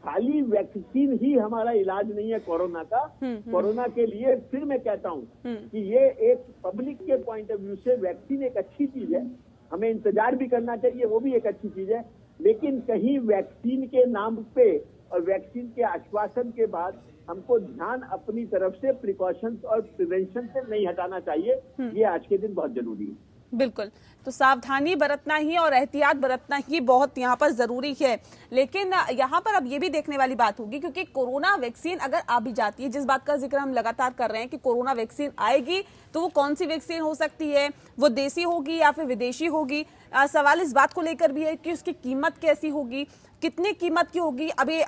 खाली वैक्सीन ही हमारा इलाज नहीं है कोरोना का। कोरोना के लिए फिर मैं कहता हूँ कि ये एक पब्लिक के पॉइंट ऑफ व्यू से वैक्सीन एक अच्छी चीज है, हमें इंतजार भी करना चाहिए, वो भी एक अच्छी चीज है। लेकिन कहीं वैक्सीन के नाम पे और वैक्सीन के आश्वासन के बाद हमको ध्यान अपनी तरफ से प्रिकॉशंस और प्रिवेंशन से नहीं हटाना चाहिए। ये आज के दिन बहुत जरूरी है। बिल्कुल, तो सावधानी बरतना ही और एहतियात बरतना ही बहुत यहाँ पर जरूरी है। लेकिन यहाँ पर अब ये भी देखने वाली बात होगी, क्योंकि कोरोना वैक्सीन अगर आ भी जाती है, जिस बात का जिक्र हम लगातार कर रहे हैं कि कोरोना वैक्सीन आएगी, तो वो कौन सी वैक्सीन हो सकती है, वो देसी होगी या फिर विदेशी होगी। सवाल इस बात को लेकर भी है कि उसकी कीमत कैसी होगी, कितनी कीमत की होगी। अभी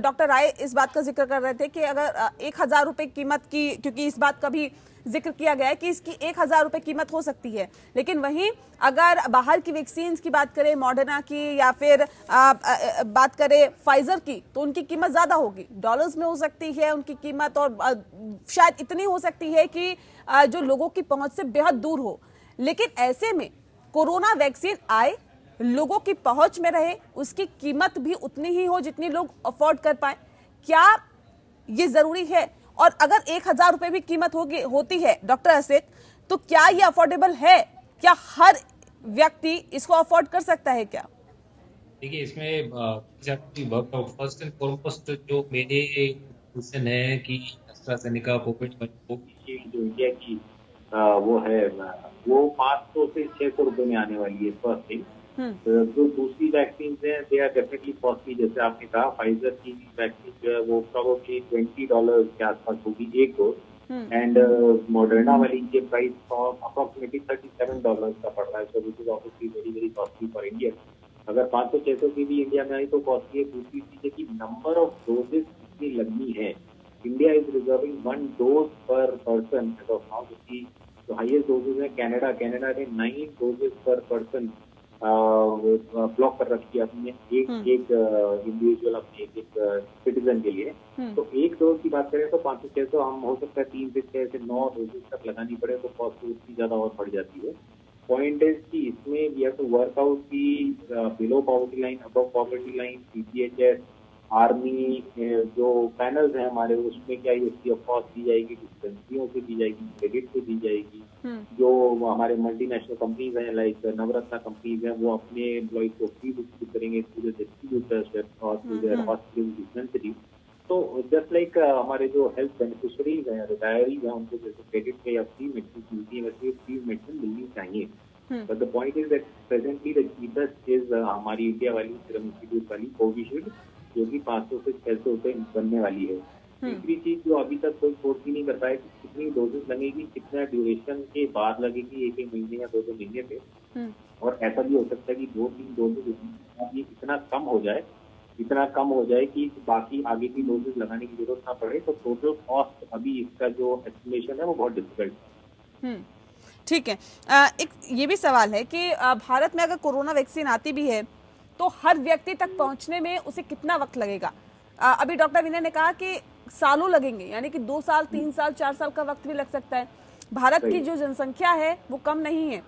डॉक्टर राय इस बात का जिक्र कर रहे थे कि अगर 1000 रुपए कीमत की, क्योंकि इस बात का भी जिक्र किया गया है कि इसकी 1000 रुपए कीमत हो सकती है। लेकिन वहीं अगर बाहर की वैक्सीन की बात करें, मॉडर्ना की या फिर बात करें फाइजर की, तो उनकी कीमत ज्यादा होगी, डॉलर्स में हो सकती है उनकी कीमत, और शायद इतनी हो सकती है कि जो लोगों की पहुंच से बेहद दूर हो। लेकिन ऐसे में कोरोना वैक्सीन आए, लोगों की पहुंच में रहे, उसकी कीमत भी उतनी ही हो जितनी लोग अफोर्ड कर पाए, क्या ये जरूरी है? और अगर 1000 रुपए भी कीमत होती है डॉक्टर असित, तो क्या ये अफोर्डेबल है? क्या हर व्यक्ति इसको अफोर्ड कर सकता है क्या? देखिए, इसमें फर्स्ट एंड फॉरमोस्ट जो मेरे क्वेश्चन है कि एस्ट्राजेनेका कोविड जो इंडिया की वो है, वो 500 से 600 रुपए में आने वाली है फर्स्ट थिंग। जो दूसरी वैक्सीन है दे आर डेफिनेटली कॉस्टली। जैसे आपने कहा, फाइजर की वैक्सीन जो है वो प्रोबेबली $20 के आसपास होगी एक डोज, एंड मॉडर्ना वाली के प्राइस अप्रोक्सीमेटली $37 का पड़ रहा है, so which is obviously very very costly for India. अगर 500-600 की भी इंडिया में आई तो कॉस्टली है। दूसरी चीज है कि नंबर ऑफ डोजेस कितनी लगनी है। इंडिया इज रिजर्विंग 1 डोज पर पर्सन एज ऑफ नाउ, जबकि जो हाईएस्ट डोजेज है कैनेडा ने 9 डोजेज पर पर्सन ब्लॉक कर रखी है अपने एक इंडिविजुअल, अपने एक सिटीजन के लिए। तो एक डोज की बात करें तो 500-600, हम हो सकता है 3 से 6 से 9 डोजेज तक लगानी पड़े, तो कॉस्ट उतनी ज्यादा और बढ़ जाती है। पॉइंट इज कि इसमें we have to work out की below poverty line, above poverty line, CGHS, army जो पैनल्स हैं हमारे, उसमें क्या ये फ्री ऑफ कॉस्ट दी जाएगी, किस कंपनियों से दी जाएगी, क्रेडिट से दी जाएगी। जो हमारे मल्टीनेशनल कंपनीज हैं लाइक नवरत्ना कंपनीज हैं, वो अपने एम्प्लॉइज को फ्री डिस्ट्रीब्यूट करेंगे टू द डिस्ट्रीब्यूटर्स और टू देयर हॉस्पिटल डिस्पेंसरी। तो जस्ट लाइक हमारे जो हेल्थ बेनिफिशरीज हैं, रिटायरीज हैं, उनको जैसे क्रेडिट पे या फ्री मेडिसिन मिलती है, वैसे फ्री मेडिसिन मिलनी चाहिए। But the point is that presently the cheapest is हमारी इंडिया वाली सीरम इंस्टीट्यूट वाली कोविशील्ड, जो कि 500 से 600 रुपए बनने वाली है। तीसरी चीज जो अभी तक कोई फोर्स ही नहीं कर पाया कि कितनी डोजेस लगेगी, कितना ड्यूरेशन के बाद लगेगी, 1 महीने या 2 महीने पे। और ऐसा भी हो सकता है कि 2-3 डोजेस इतना कम हो जाए कि बाकी आगे की डोजेस लगाने की जरूरत ना पड़े। तो टोटल कॉस्ट अभी इसका जो एस्टिमेशन है वो बहुत डिफिकल्ट है। ठीक है। एक ये भी सवाल है कि भारत में अगर कोरोना वैक्सीन आती भी है तो हर व्यक्ति तक पहुंचने में उसे कितना वक्त लगेगा? अभी डॉक्टर विनय ने कहा कि सालों लगेंगे, यानी कि 2 साल, 3 साल, 4 साल का वक्त भी लग सकता है। भारत की जो जनसंख्या है वो कम नहीं है।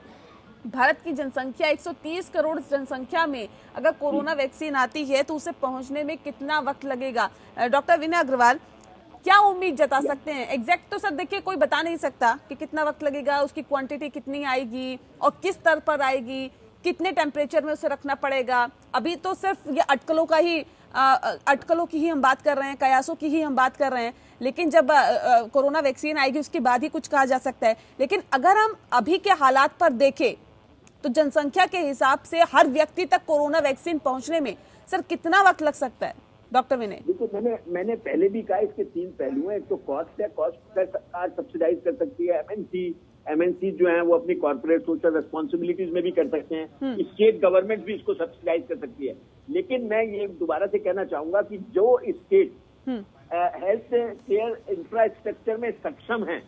भारत की जनसंख्या 130 करोड़ जनसंख्या में अगर कोरोना वैक्सीन आती है तो उसे पहुंचने में कितना वक्त लगेगा? डॉक्टर विनय अग्रवाल, क्या उम्मीद जता सकते हैं? एग्जैक्ट तो सर देखिए कोई बता नहीं सकता कि कितना वक्त लगेगा, उसकी क्वांटिटी कितनी आएगी और किस स्तर पर आएगी, कितने टेम्परेचर में उसे रखना पड़ेगा। अभी तो सिर्फ ये अटकलों की ही हम बात कर रहे हैं, कयासों की ही हम बात कर रहे हैं, लेकिन जब कोरोना वैक्सीन आएगी उसके बाद ही कुछ कहा जा सकता है। लेकिन अगर हम अभी के हालात पर देखें तो जनसंख्या के हिसाब से हर व्यक्ति तक कोरोना वैक्सीन पहुंचने में सर कितना वक्त लग सकता है? डॉक्टर विनय, देखो मैंने पहले भी कहा इसके 3 पहलू हैं। एक तो कॉस्ट है, कॉस्ट सरकार सब्सिडाइज कर सकती है। एमएनसी जो है वो अपनी कॉर्पोरेट सोशल रेस्पॉन्सिबिलिटीज में भी कर सकते हैं। स्टेट गवर्नमेंट भी इसको सब्सिडाइज कर सकती है। लेकिन मैं ये दोबारा से कहना चाहूंगा कि जो स्टेट हेल्थ केयर इंफ्रास्ट्रक्चर में सक्षम है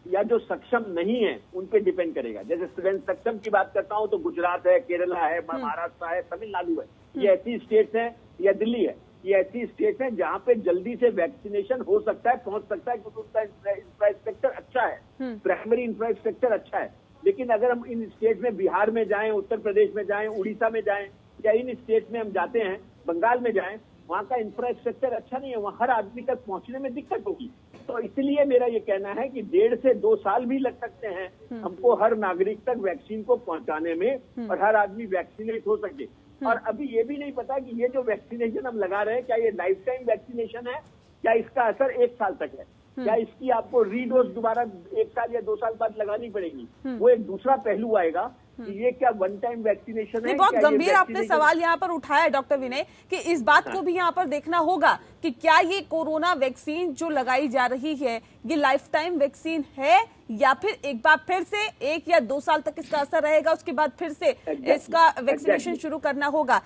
या जो सक्षम नहीं है उन पे डिपेंड करेगा। जैसे सक्षम की बात करता हूं तो गुजरात है, केरला है, महाराष्ट्र है, तमिलनाडु है, ये ऐसी स्टेट्स हैं, या दिल्ली है, ये ऐसी स्टेट्स हैं जहां पे जल्दी से वैक्सीनेशन हो सकता है, पहुंच सकता है, क्योंकि उसका इंफ्रास्ट्रक्चर अच्छा है, प्राइमरी इंफ्रास्ट्रक्चर अच्छा है। लेकिन अगर हम इन स्टेट में बिहार में जाएं, उत्तर प्रदेश में जाएं, उड़ीसा में जाएं, या इन स्टेट में हम जाते हैं, बंगाल में जाएं, वहां का इंफ्रास्ट्रक्चर अच्छा नहीं है, वहां हर आदमी तक पहुंचने में दिक्कत होगी। तो इसलिए मेरा ये कहना है कि 1.5 से 2 साल भी लग सकते हैं हमको हर नागरिक तक वैक्सीन को पहुंचाने में और हर आदमी वैक्सीनेट हो सके। और अभी ये भी नहीं पता कि ये जो वैक्सीनेशन हम लगा रहे हैं क्या ये लाइफ टाइम वैक्सीनेशन है, क्या इसका असर 1 साल तक है, क्या इसकी आपको रीडोज दोबारा 1 साल या 2 साल बाद लगानी पड़ेगी, वो एक दूसरा पहलू आएगा कि ये क्या वन टाइम वैक्सीनेशन है। बहुत गंभीर आपने सवाल यहाँ पर उठाया डॉक्टर विनय कि इस बात को भी यहाँ पर देखना होगा कि क्या ये कोरोना वैक्सीन जो लगाई जा रही है ये लाइफ टाइम वैक्सीन है या फिर एक बार फिर से 1 या 2 साल तक इसका असर रहेगा, उसके बाद फिर से इसका वैक्सीनेशन शुरू करना होगा।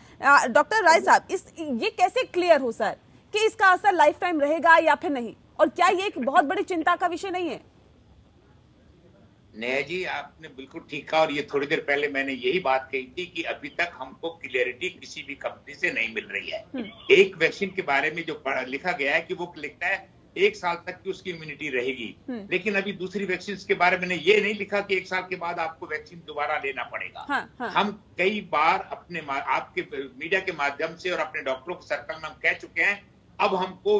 डॉक्टर राय साहब, ये कैसे क्लियर हो सर कि इसका असर लाइफ टाइम रहेगा या फिर नहीं, और क्या ये एक बहुत बड़ी चिंता का विषय नहीं है? नेहा जी, आपने बिल्कुल ठीक कहा, और ये थोड़ी देर पहले मैंने यही बात कही थी कि अभी तक हमको क्लियरिटी किसी भी कंपनी से नहीं मिल रही है। एक वैक्सीन के बारे में जो लिखा गया है कि वो लिखता है 1 साल तक की उसकी इम्यूनिटी रहेगी, लेकिन अभी दूसरी वैक्सीन के बारे में ये नहीं लिखा कि 1 साल के बाद आपको वैक्सीन दोबारा लेना पड़ेगा। हाँ। हम कई बार अपने आपके मीडिया के माध्यम से और अपने डॉक्टरों के सर्कल में हम कह चुके हैं, अब हमको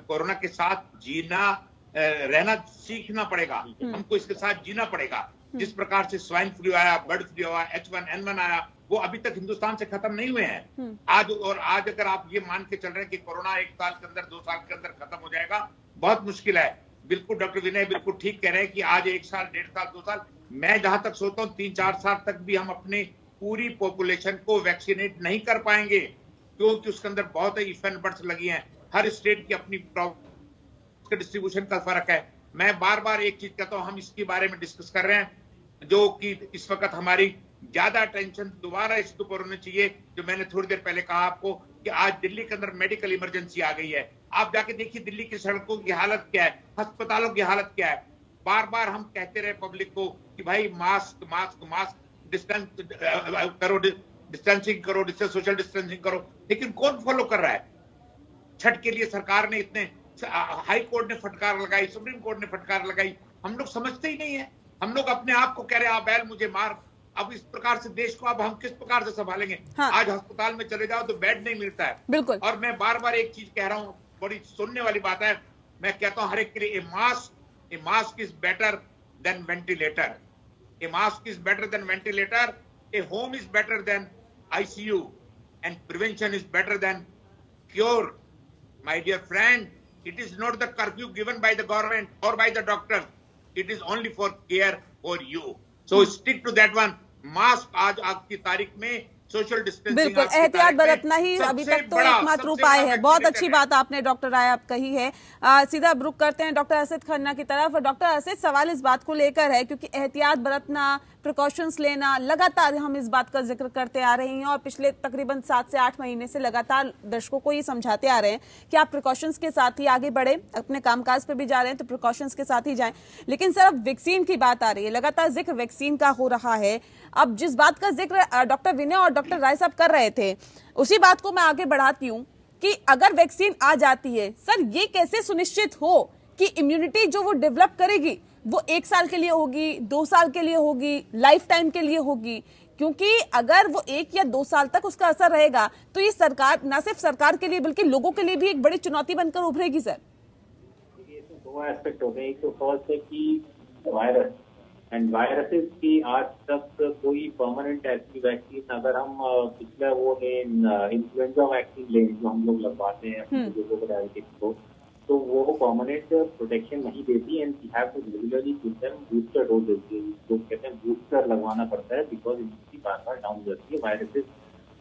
कोरोना के साथ रहना सीखना पड़ेगा, हमको इसके साथ जीना पड़ेगा। जिस प्रकार से स्वाइन फ्लू आया, बर्ड फ्लू आया, H1N1 आया, वो अभी तक हिंदुस्तान से खत्म नहीं हुए हैं। आज अगर आप ये मान के चल रहे हैं कि कोरोना 1 साल के अंदर, 2 साल के अंदर खत्म हो जाएगा, बहुत मुश्किल है। बिल्कुल डॉक्टर विनय बिल्कुल ठीक कह रहे हैं कि आज 1 साल, 1.5 साल, 2 साल, मैं जहां तक सोचता हूँ 3-4 साल तक भी हम अपनी पूरी पॉपुलेशन को वैक्सीनेट नहीं कर पाएंगे, क्योंकि उसके अंदर बहुत ही इफ एंड बट्स लगी हैं। हर स्टेट की अपनी डिस्ट्रीब्यूशन का फर्क है। मैं बार बार एक चीज कहता हूं, हम इसके बारे में डिस्कस कर रहे हैं जो कि इस वक्त हमारी ज्यादा अटेंशन दोबारा इसके ऊपर होनी चाहिए। जो मैंने थोड़ी देर पहले कहा आपको कि आज दिल्ली के अंदर मेडिकल इमरजेंसी आ गई है। आप जाके देखिए दिल्ली की सड़कों की हालत क्या है, अस्पतालों की हालत क्या है। बार बार हम कहते रहे पब्लिक को कि भाई मास्क मास्क मास्क, डिस्टेंस करो, डिस्टेंसिंग करो, सोशल डिस्टेंसिंग करो, लेकिन कौन फॉलो कर रहा है? छठ के लिए सरकार ने इतने, हाई कोर्ट ने फटकार लगाई, सुप्रीम कोर्ट ने फटकार लगाई, हम लोग समझते ही नहीं है। हम लोग अपने आप को कह रहे हैं आप बैल मुझे मार। अब इस प्रकार से देश को अब हम किस प्रकार से संभालेंगे? हाँ। आज अस्पताल में चले जाओ तो बेड नहीं मिलता है। बिल्कुल। और मैं बार बार एक चीज कह रहा हूँ, बड़ी सुनने वाली बात है, मैं कहता हूँ हर एक के लिए ए mask is better than ventilator, A mask is better than ventilator, A home is better than ICU, and prevention is better than cure. My dear friend, it is not the curfew given by the government or by the doctors. It is only for care for you. So stick to that one. Mask आज की तारीख में, social distancing, बिल्कुल एहतियात बरतना ही अभी तक तो एकमात्र उपाय है। बहुत अच्छी बात आपने डॉक्टर राय आप कही है। सीधा रुख करते हैं डॉक्टर असद खन्ना की तरफ। डॉक्टर असद, सवाल इस बात को लेकर है क्योंकि एहतियात बरतना, प्रिकॉशंस लेना, लगातार हम इस बात का जिक्र करते आ रहे हैं और पिछले तकरीबन 7 से 8 महीने से लगातार दर्शकों को ये समझाते आ रहे हैं कि आप प्रिकॉशंस के साथ ही आगे बढ़े, अपने कामकाज पे भी जा रहे हैं तो प्रिकॉशंस के साथ ही जाएं। लेकिन सर अब वैक्सीन की बात आ रही है, लगातार जिक्र वैक्सीन का हो रहा है। अब जिस बात का जिक्र डॉक्टर विनय और डॉक्टर राय साहब कर रहे थे, उसी बात को मैं आगे बढ़ाती हूँ कि अगर वैक्सीन आ जाती है, सर ये कैसे सुनिश्चित हो कि इम्यूनिटी जो वो डेवलप करेगी वो 1 साल के लिए होगी, 2 साल के लिए होगी, लाइफ टाइम के लिए होगी? क्योंकि अगर वो 1 या 2 साल तक उसका असर रहेगा तो ये सरकार, ना सिर्फ सरकार के लिए बल्कि लोगों के लिए भी एक बड़ी चुनौती बनकर उभरेगी। सर ये तो 2 एस्पेक्ट हो गए। एक तो फर्स्ट है कि वायरस एंड वायरसेस की आज तक कोई परमानेंट ऐसी वैक्सीन, अगर हम पिछला वो इन्फ्लुएंजा वैक्सीन लें जो हम लोग लगवाते हैं अपने बुजुर्गों को, डायबिटिक्स को, तो वो परमानेंट प्रोटेक्शन नहीं देती and we have to regularly give them booster doses, जो कहते हैं बूस्टर लगवाना पड़ता है बिकॉज इनकी बार डाउन हो जाती है। वायरसेस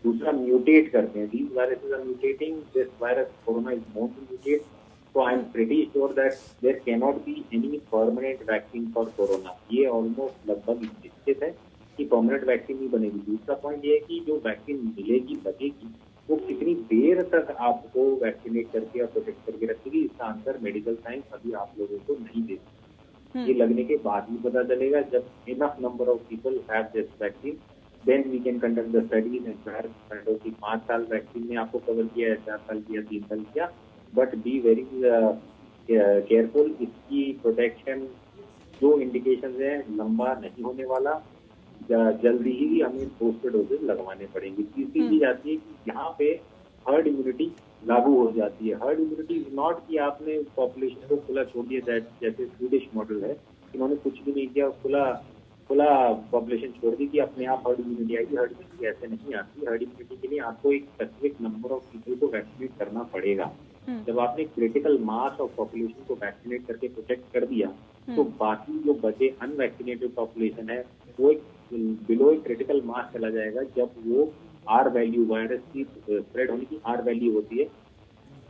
दूसरा म्यूटेट करते हैं, these viruses are mutating, this virus corona is more to mutate, so I am pretty sure that there cannot be any permanent vaccine for corona। ये ऑलमोस्ट लगभग निश्चित है कि परमानेंट वैक्सीन नहीं बनेगी। दूसरा पॉइंट ये है कि जो वैक्सीन मिलेगी लगेगी वो कितनी देर तक आपको वैक्सीनेट करके और प्रोटेक्ट करके रखेगी, इसका आंसर मेडिकल साइंस अभी आप लोगों को नहीं देती। ये लगने के बाद ही पता चलेगा, जब enough number of people have this vaccine then we can conduct the studies and 5 साल वैक्सीन ने आपको कवर किया है, 4 साल किया, 3 साल किया, बट बी वेरी केयरफुल। इसकी प्रोटेक्शन जो इंडिकेशन है लंबा नहीं होने वाला, जल्दी ही हमें बूस्टर डोजेज लगवाने पड़ेंगे। तीसरी चीज आती है कि यहाँ पे हर्ड इम्यूनिटी लागू हो जाती है। हर्ड इम्यूनिटी इज नॉट कि आपने पॉपुलेशन को खुला छोड़ दिया, जैसे स्वीडिश मॉडल है, इन्होंने कुछ भी नहीं किया, खुला पॉपुलेशन छोड़ दी कि अपने आप हर्ड इम्यूनिटी आएगी। हर्ड इम्यूनिटी ऐसे नहीं आती। हर्ड इम्यूनिटी के लिए आपको एक स्पेसिफिक नंबर ऑफ पीपल को वैक्सीनेट करना पड़ेगा। जब आपने क्रिटिकल मास ऑफ पॉपुलेशन को वैक्सीनेट करके प्रोटेक्ट कर दिया तो बाकी जो बचे अनवैक्सीनेटेड पॉपुलेशन है वो एक बिलो क्रिटिकल मास चला जाएगा। जब वो आर वैल्यू, वायरस की स्प्रेड होने की आर वैल्यू होती है,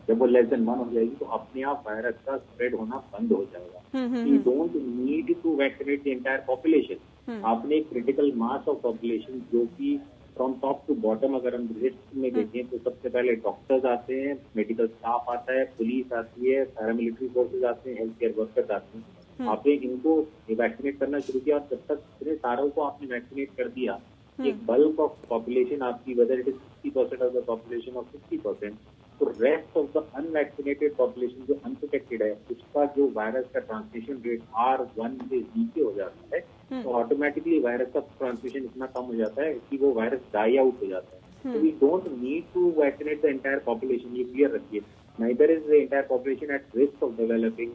जब वो लेस देन 1 हो जाएगी तो अपने आप वायरस का स्प्रेड होना बंद हो जाएगा। You don't need to vaccinate the entire population. आपने क्रिटिकल मास ऑफ पॉपुलेशन जो कि फ्रॉम टॉप टू बॉटम अगर हम लिस्ट में देखें तो सबसे पहले डॉक्टर्स आते हैं, मेडिकल स्टाफ आता है, पुलिस आती है, पैरामिलिट्री फोर्सेज आते हैं, हेल्थ केयर वर्कर्स आते हैं। आपने इनको वैक्सीनेट करना शुरू किया और जब तक इतने सारों को आपने वैक्सीनेट कर दिया, एक बल्क ऑफ पॉपुलेशन आपकी, whether it is 60% of the population और 60%, तो rest of the unvaccinated population जो अनप्रोटेक्टेड है उसका जो वायरस का ट्रांसमिशन रेट R1 से नीचे हो जाता है तो ऑटोमेटिकली वायरस का ट्रांसमिशन इतना कम हो जाता है कि वो वायरस डाई आउट हो जाता है। तो we don't need to vaccinate the entire population, ये क्लियर रखिए। Neither is the entire population at risk of developing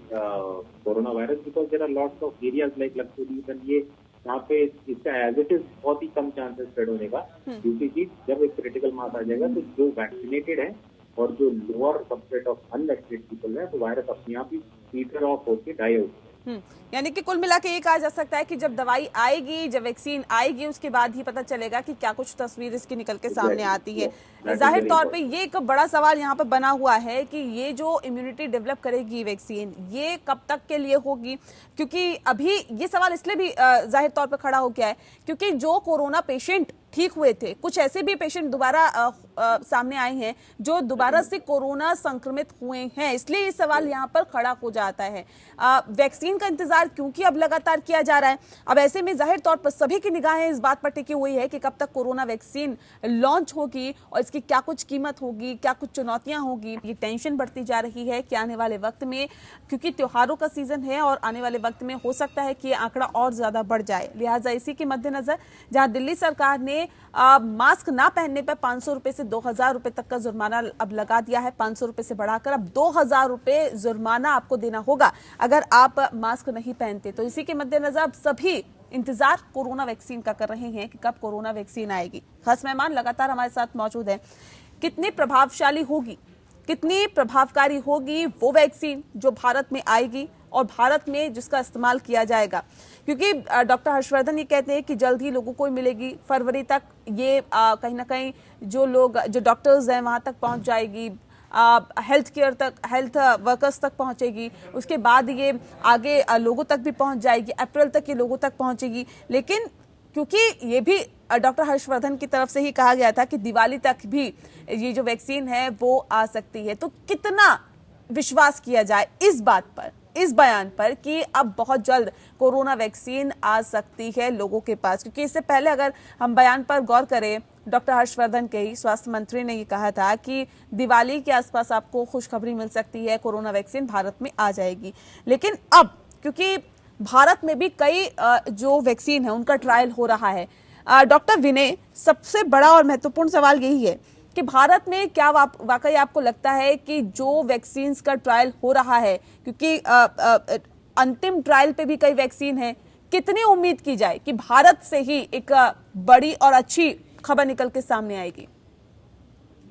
coronavirus because there are lots of areas like Lakshadweep and ये यहाँ पे इसका एज इट इज बहुत ही कम chances spread होने का। दूसरी चीज, जब एक क्रिटिकल मास आ जाएगा तो जो वैक्सीनेटेड है और जो lower subset of unvaccinated people है तो वायरस अपने आप ही पीटर ऑफ होकर डाई आउट। यानी कि कुल मिला के ये कहा जा सकता है कि जब दवाई आएगी, जब वैक्सीन आएगी, उसके बाद ही पता चलेगा कि क्या कुछ तस्वीर इसकी निकल के सामने आती है। जाहिर तौर पे ये एक बड़ा सवाल यहाँ पर बना हुआ है कि ये जो इम्यूनिटी डेवलप करेगी वैक्सीन, ये कब तक के लिए होगी? क्योंकि अभी ये सवाल इसलिए भी जाहिर तौर पर खड़ा हो गया है क्योंकि जो कोरोना पेशेंट ठीक हुए थे, कुछ ऐसे भी पेशेंट दोबारा सामने आए हैं जो दोबारा से कोरोना संक्रमित हुए हैं, इसलिए ये सवाल यहाँ पर खड़ा हो जाता है। वैक्सीन का इंतजार क्योंकि अब लगातार किया जा रहा है, अब ऐसे में जाहिर तौर पर सभी की निगाहें इस बात पर टिकी हुई है कि कब तक कोरोना वैक्सीन लॉन्च होगी और इसकी क्या कुछ कीमत होगी, क्या कुछ चुनौतियां होगी। ये टेंशन बढ़ती जा रही है कि आने वाले वक्त में, क्योंकि त्योहारों का सीजन है और आने वाले वक्त में हो सकता है कि ये आंकड़ा और ज्यादा बढ़ जाए। लिहाजा इसी के मद्देनजर जहां दिल्ली सरकार ने मास्क ना पहनने पर 500 रुपए से 2000 रुपए तक का जुर्माना अब लगा दिया है, 500 रुपए से बढ़ाकर अब 2000 रुपए जुर्माना आपको देना होगा अगर आप मास्क नहीं पहनते। तो इसी के मद्देनजर अब सभी इंतजार कोरोना वैक्सीन का कर रहे हैं कि कब कोरोना वैक्सीन आएगी। खास मेहमान लगातार हमारे साथ मौजूद हैं। कितनी प्रभावशाली होगी, कितनी प्रभावकारी होगी वो वैक्सीन जो भारत में आएगी और भारत में जिसका इस्तेमाल किया जाएगा, क्योंकि डॉक्टर हर्षवर्धन ये कहते हैं कि जल्द ही लोगों को मिलेगी, फरवरी तक ये कहीं ना कहीं जो डॉक्टर्स हैं वहां तक पहुंच जाएगी, हेल्थ केयर तक, हेल्थ वर्कर्स तक पहुंचेगी, उसके बाद ये आगे लोगों तक भी पहुंच जाएगी, अप्रैल तक ये लोगों तक पहुंचेगी। लेकिन क्योंकि ये भी डॉक्टर हर्षवर्धन की तरफ से ही कहा गया था कि दिवाली तक भी ये जो वैक्सीन है वो आ सकती है, तो कितना विश्वास किया जाए इस बात पर, इस बयान पर कि अब बहुत जल्द कोरोना वैक्सीन आ सकती है लोगों के पास? क्योंकि इससे पहले अगर हम बयान पर गौर करें, डॉक्टर हर्षवर्धन के ही स्वास्थ्य मंत्री ने ये कहा था कि दिवाली के आसपास आपको खुशखबरी मिल सकती है, कोरोना वैक्सीन भारत में आ जाएगी। लेकिन अब क्योंकि भारत में भी कई जो वैक्सीन है उनका ट्रायल हो रहा है, डॉक्टर विनय, सबसे बड़ा और महत्वपूर्ण सवाल यही है कि भारत में क्या वाकई आपको लगता है कि जो वैक्सीन का ट्रायल हो रहा है, क्योंकि अंतिम ट्रायल पे भी कई वैक्सीन है, कितनी उम्मीद की जाए कि भारत से ही एक बड़ी और अच्छी खबर निकल के सामने आएगी?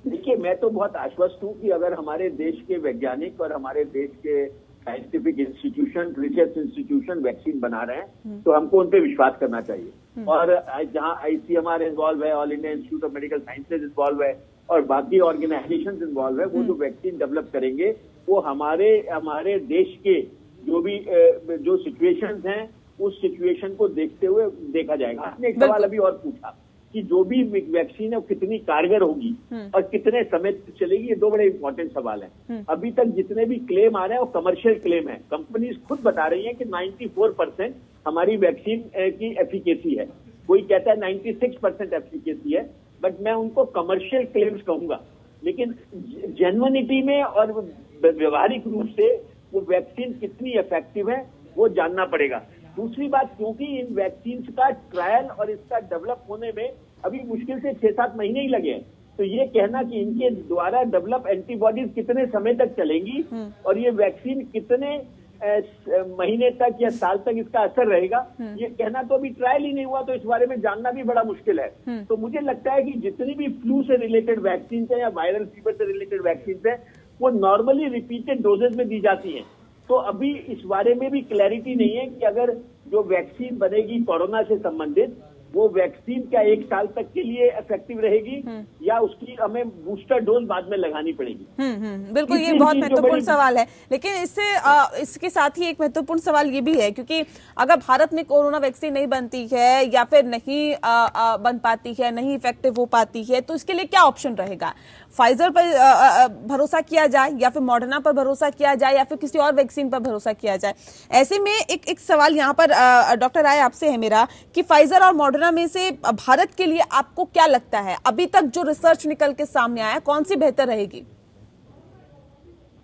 देखिए, मैं तो बहुत आश्वस्त हूँ कि अगर हमारे देश के वैज्ञानिक और हमारे देश के scientific institution, research institution vaccine बना रहे हैं तो हमको उन पर विश्वास करना चाहिए। और जहां ICMR इन्वॉल्व है, all India institute of medical sciences involve है और बाकी ऑर्गेनाइजेशन इन्वॉल्व है, वो जो वैक्सीन डेवलप करेंगे वो हमारे देश के जो सिचुएशंस हैं उस सिचुएशन को देखते हुए देखा जाएगा। आपने एक सवाल अभी और पूछा कि जो भी वैक्सीन है वो कितनी कारगर होगी और कितने समय तक चलेगी, ये दो बड़े इंपॉर्टेंट सवाल हैं। अभी तक जितने भी क्लेम आ रहे हैं वो कमर्शियल क्लेम है। कंपनीज खुद बता रही हैं कि 94% हमारी वैक्सीन की एफिकेसी है, कोई कहता है 96% एफिकेसी है, बट मैं उनको कमर्शियल क्लेम्स कहूंगा। लेकिन जेन्युइनिटी में और व्यवहारिक रूप से वो वैक्सीन कितनी इफेक्टिव है वो जानना पड़ेगा। दूसरी बात, क्योंकि इन वैक्सीन का ट्रायल और इसका डेवलप होने में अभी मुश्किल से 6-7 महीने ही लगे हैं, तो ये कहना कि इनके द्वारा डेवलप एंटीबॉडीज कितने समय तक चलेंगी और ये वैक्सीन कितने महीने तक या साल तक इसका असर रहेगा, ये कहना तो अभी ट्रायल ही नहीं हुआ, तो इस बारे में जानना भी बड़ा मुश्किल है। तो मुझे लगता है कि जितनी भी फ्लू से रिलेटेड वैक्सीन है या वायरल फीवर से रिलेटेड वैक्सीन है वो नॉर्मली रिपीटेड डोजेज में दी जाती हैं। तो अभी इस बारे में भी क्लैरिटी नहीं है कि अगर जो वैक्सीन बनेगी कोरोना से संबंधित वो वैक्सीन क्या 1 साल तक के लिए इफेक्टिव रहेगी या उसकी हमें बूस्टर डोज बाद में लगानी पड़ेगी। बिल्कुल, ये बहुत महत्वपूर्ण सवाल है। लेकिन इसके साथ ही एक महत्वपूर्ण सवाल ये भी है, क्योंकि अगर भारत में कोरोना वैक्सीन नहीं बनती है या फिर नहीं बन पाती है, नहीं इफेक्टिव हो पाती है, तो इसके लिए क्या ऑप्शन रहेगा? फाइजर पर भरोसा किया जाए या फिर मॉडर्ना पर भरोसा किया जाए या फिर किसी और वैक्सीन पर भरोसा किया जाए? ऐसे में एक सवाल यहाँ पर डॉक्टर राय आपसे है मेरा कि फाइजर और मॉडर्ना में से भारत के लिए आपको क्या लगता है, अभी तक जो रिसर्च निकल के सामने आया, कौन सी बेहतर रहेगी?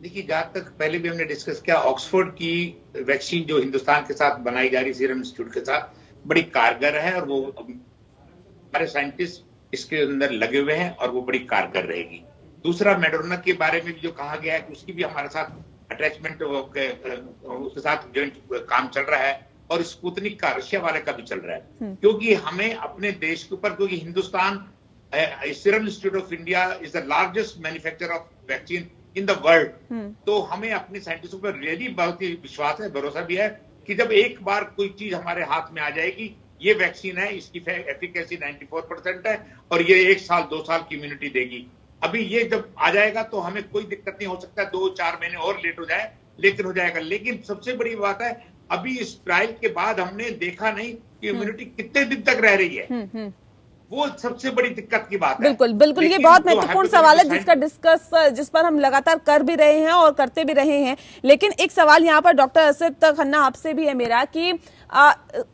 देखिए, जहां तक पहले भी हमने डिस्कस किया, ऑक्सफोर्ड की वैक्सीन जो हिंदुस्तान के साथ बनाई जा रही सीरम इंस्टीट्यूट के साथ बड़ी कारगर है और वो हमारे साइंटिस्ट इसके अंदर लगे हुए हैं और वो बड़ी कारगर रहेगी। दूसरा, मॉडर्ना के बारे में भी जो कहा गया है कि उसकी भी हमारे साथ अटैचमेंट, उसके साथ जॉइंट काम चल रहा है और स्पुतनिक का रशिया वाले का भी चल रहा है, क्योंकि हमें अपने देश के ऊपर, क्योंकि Hindustan serum institute of India is the largest manufacturer of vaccine in the world, तो हमें अपने साइंटिस्टों पर रियली बहुत ही विश्वास है, भरोसा भी है कि जब एक बार कोई चीज हमारे हाथ में आ जाएगी, ये वैक्सीन है, इसकी एफिकेसी 94% है और ये 1 साल 2 साल की इम्यूनिटी देगी। अभी ये जब आ जाएगा तो हमें कोई दिक्कत नहीं, हो सकता है 2-4 महीने और लेट हो जाए, लेकिन हो जाएगा। लेकिन सबसे बड़ी बात है, अभी इस ट्रायल के बाद हमने देखा नहीं कि इम्यूनिटी कितने दिन तक रह रही है, वो सबसे बड़ी दिक्कत की बात है। बिल्कुल बिल्कुल, ये बहुत महत्वपूर्ण सवाल है जिस पर हम लगातार कर भी रहे हैं और करते भी रहे हैं। लेकिन एक सवाल यहाँ पर डॉक्टर असद खन्ना आपसे भी है मेरा कि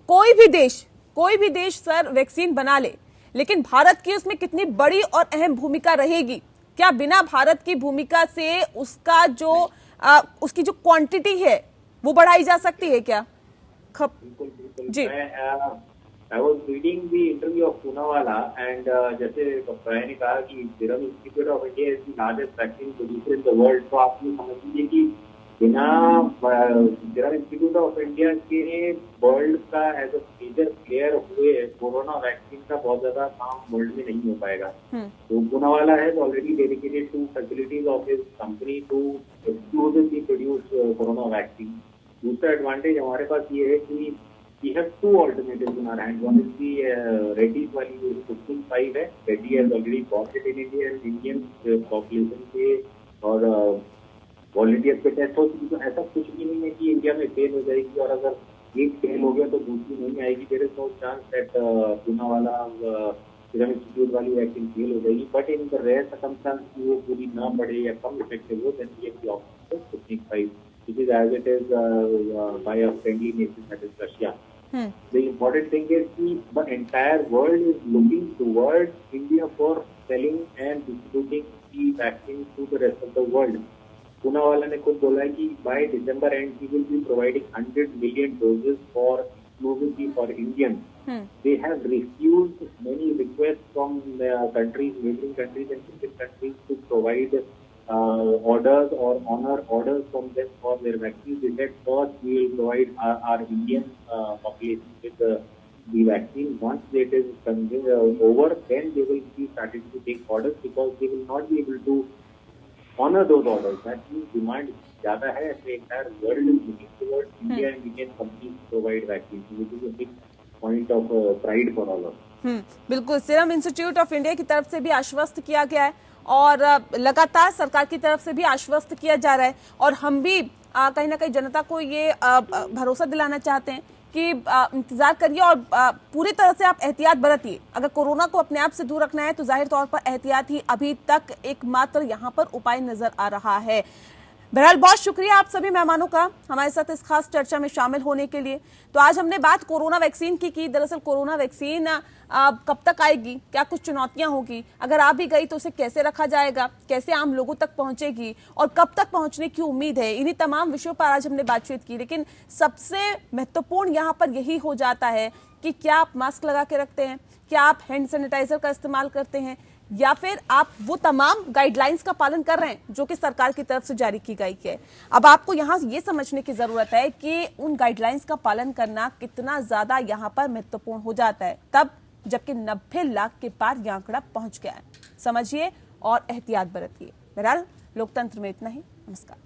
कोई भी देश सर वैक्सीन बना ले, लेकिन भारत की उसमें कितनी बड़ी और अहम भूमिका रहेगी? क्या बिना भारत की भूमिका से उसकी जो क्वांटिटी है वो बढ़ाई जा सकती है क्या? बिल्कुल जी, I was reading the interview of Poonawala and जैसे डॉक्टर राय ने कहा कि serum institute of India is the largest vaccine producer in the world, तो आप ये समझ लीजिए कि बिना सीरम इंस्टीट्यूट ऑफ इंडिया के वर्ल्ड का एज अ मेजर प्लेयर हुए कोरोना वैक्सीन का बहुत ज्यादा काम वर्ल्ड में नहीं हो पाएगा। तो Poonawalla has already dedicated 2 facilities of his company to exclusively produce corona vaccine. दूसरा एडवांटेज हमारे पास ये है कि we have two alternatives in our hand. One is the Reddy's वाली Sputnik 5 है. Reddy has already bought it in India and Indian population के और volunteers पे टेस्ट हो चुकी, तो ऐसा कुछ भी नहीं है कि इंडिया में फेल हो जाएगी और अगर एक फेल हो गया तो दूसरी नहीं आएगी. There is no chance that Poonawala serum institute वाली वैक्सीन फेल हो जाएगी. But in the rare circumstance कि वो पूरी ना बढ़े या कम इफेक्टिव हो, then we have the option of Sputnik 5, which is as it is by a friendly nation, that is Russia. The important thing is that the entire world is looking towards India for selling and distributing the vaccine to the rest of the world. Poonawala ने खुद बोला है कि by December end he will be providing 100 million doses for exclusively for Indians. They have refused many requests from countries, neighboring countries and Christian countries to provide orders or honor orders from them for their vaccines. They said first we will provide our Indian population with the vaccine. Once it is over, then they will be starting to take orders because they will not be able to honor those orders. That means demand ज़्यादा है. The entire world is looking towards India and Indian companies to provide vaccines, which is a big point of pride for all of us. बिल्कुल. Serum institute of India की तरफ से भी आश्वस्त किया गया है और लगातार सरकार की तरफ से भी आश्वस्त किया जा रहा है और हम भी कहीं ना कहीं जनता को ये भरोसा दिलाना चाहते हैं कि इंतजार करिए और पूरी तरह से आप एहतियात बरतिए. अगर कोरोना को अपने आप से दूर रखना है तो जाहिर तौर पर एहतियात ही अभी तक एकमात्र यहाँ पर उपाय नजर आ रहा है. बहरहाल बहुत शुक्रिया आप सभी मेहमानों का हमारे साथ इस खास चर्चा में शामिल होने के लिए. तो आज हमने बात कोरोना वैक्सीन की. दरअसल कोरोना वैक्सीन कब तक आएगी, क्या कुछ चुनौतियां होगी, अगर आ भी गई तो उसे कैसे रखा जाएगा, कैसे आम लोगों तक पहुंचेगी और कब तक पहुंचने की उम्मीद है, इन्हीं तमाम विषयों पर आज हमने बातचीत की. लेकिन सबसे महत्वपूर्ण यहाँ पर यही हो जाता है कि क्या आप मास्क लगा के रखते हैं, क्या आप हैंड सैनिटाइजर का इस्तेमाल करते हैं या फिर आप वो तमाम गाइडलाइंस का पालन कर रहे हैं जो कि सरकार की तरफ से जारी की गई है. अब आपको यहाँ ये समझने की जरूरत है कि उन गाइडलाइंस का पालन करना कितना ज्यादा यहाँ पर महत्वपूर्ण हो जाता है तब जबकि 90 लाख के पार यह आंकड़ा पहुंच गया है. समझिए और एहतियात बरतिए. बहरहाल लोकतंत्र में इतना ही. नमस्कार.